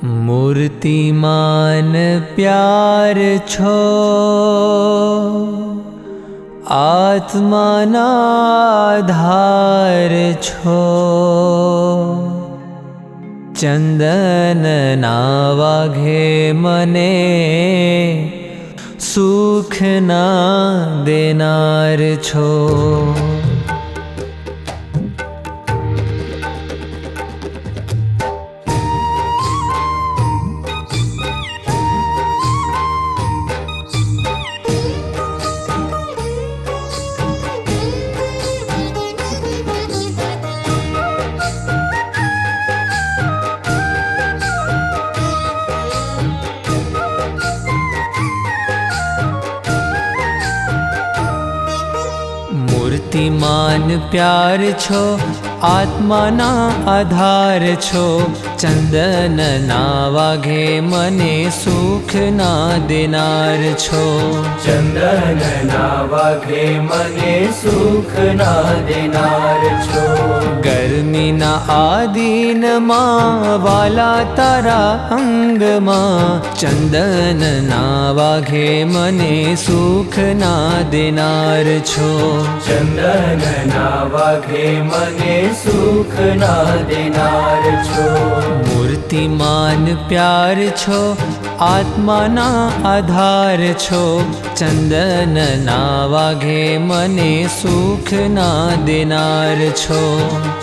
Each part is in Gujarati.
મૂર્તિમાન પ્યાર છો, આત્માના આધાર છો। ચંદનના વાઘે મને સુખ ના દેનાર છો। મૂર્તિમાન પ્યાર છો, આત્માના આધાર છો। ચંદનના વાઘે મને સુખ ના દેનાર છો। ચંદનના વાઘે મને સુખ ના દેનાર છો। ગરમીના આદિનમાં વાલા તારા અંગમાં, ચંદનના વાઘે મને સુખ ના દેનાર છો। ચંદનના વાઘે મને સુખ ના દેનાર છો। મૂર્તિમાન પ્યાર છો, આત્માના આધાર છો। ચંદનના વાઘે મને સુખ ના દેનાર છો।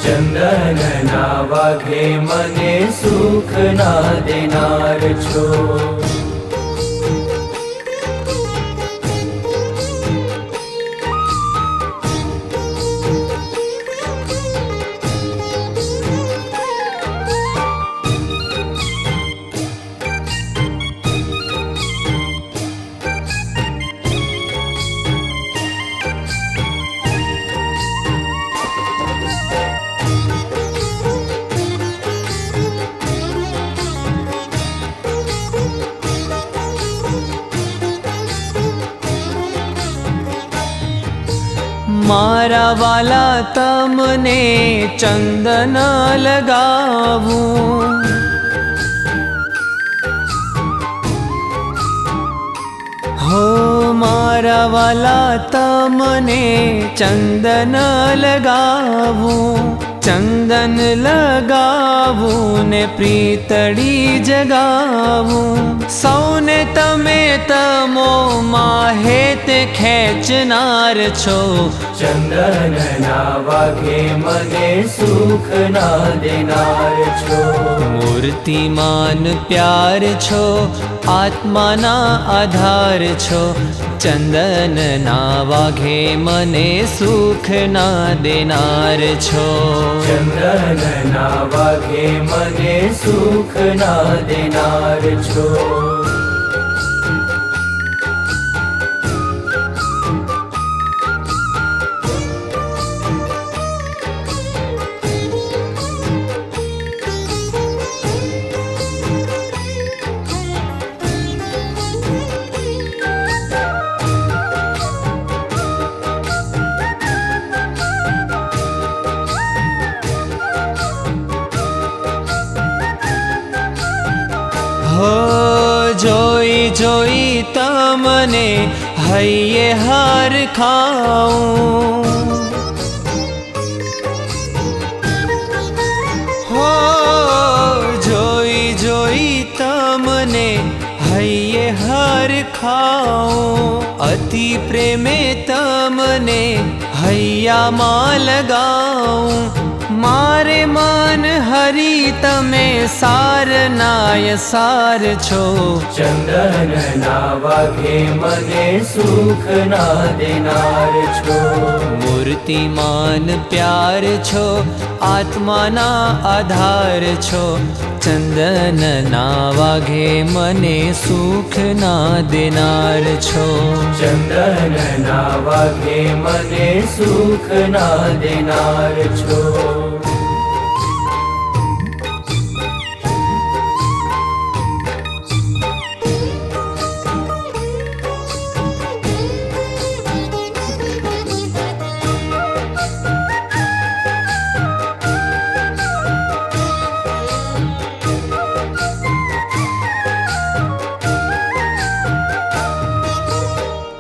ચંદનના વાઘે મને સુખ ના દેનાર છો। મારા વાલા તમને ચંદન લગાવું, હો મારા વાલા તમને ચંદન લગાવું। ચંદન લગાવું ને પ્રીતળી જગાવું, સૌને તમે તમો માહેત ખેંચનાર છો। ચંદનના વાઘે મને સુખ ના દેનાર છો। મૂર્તિમાન પ્યાર છો, આત્માના આધાર છો। ચંદનના વાઘે મને સુખ ના દેનાર છો। ચંદનના વાઘે મને સુખ ના દેનાર છો। હો જોઈ જોઈ તમને હૈયે હાર ખાઉં, હો જોઈ જોઈ તમને હૈયે હાર ખાઉં। અતિ પ્રેમે તમને હૈયામાં લગાઉં, મારે મન હરી તમે સારનાય સાર છો। ચંદનના વાઘે મને સુખ ના દેનાર છો। મૂર્તિમાન પ્યાર છો, આત્માના આધાર છો। ચંદનના વાઘે મને સુખ ના દેનાર છો। ચંદનના વાઘે મને સુખ ના દેનાર છો।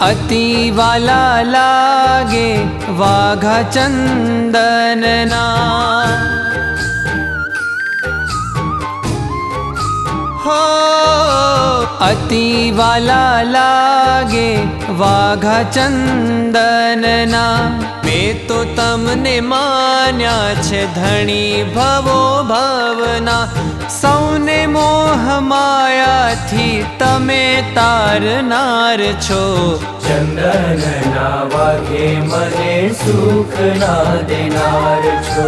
અતિ વાલા લાગે વાઘા ચંદનના હો અતિ વાલા લાગે વાઘા ચંદનના મેં તો તમને માન્યા છે ધણી ભવો ભવના સૌને મોહ માયાથી તમે તારનાર છો ચંદનના વાઘે મને સુખ ના દેનાર છો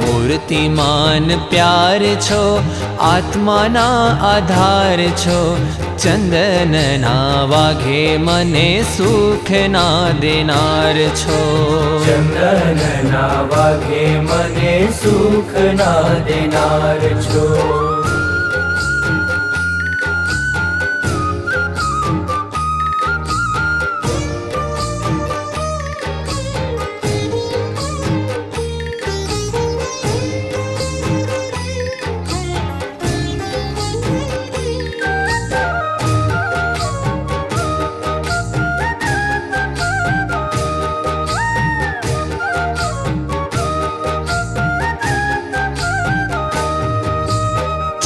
મૂર્તિમાન પ્યાર છો આત્માના આધાર છો ચંદનના વાઘે મને સુખ ના દેનાર છો ચંદનના વાઘે મને સુખ ના દેનાર છો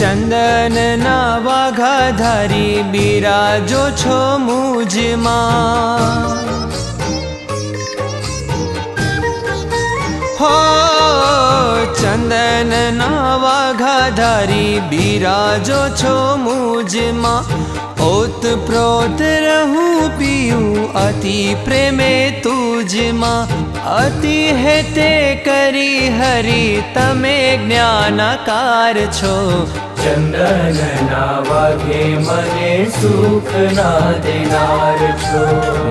ચંદનના વાઘાધારી બિરાજો છો મુજમાં હો ચંદનના વાઘાધારી બિરાજો છો મુજમાં ઓતપ્રોત રહું પીયું અતિ પ્રેમે તુજમાં અતિ હેતે કરી હરી તમે જ્ઞાનાકાર છો ચંદનના વાઘે મને સુખ ના દેનાર છો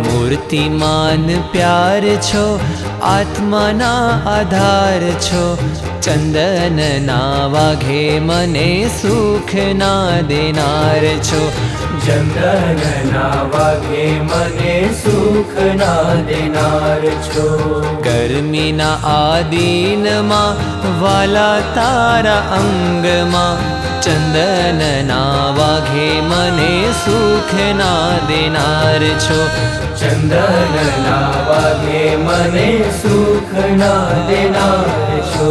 મૂર્તિમાન પ્યાર છો આત્માના આધાર છો ચંદનના વાઘે મને સુખ ના દેનાર છો ચંદનના વાઘે મને સુખ ના દેનાર છો ગરમીના આદિનમાં વાલા તારા અંગમાં ચંદનના વાઘે મને સુખ ના દેનાર છો ચંદનના વાઘે મને સુખ ના દેનાર છો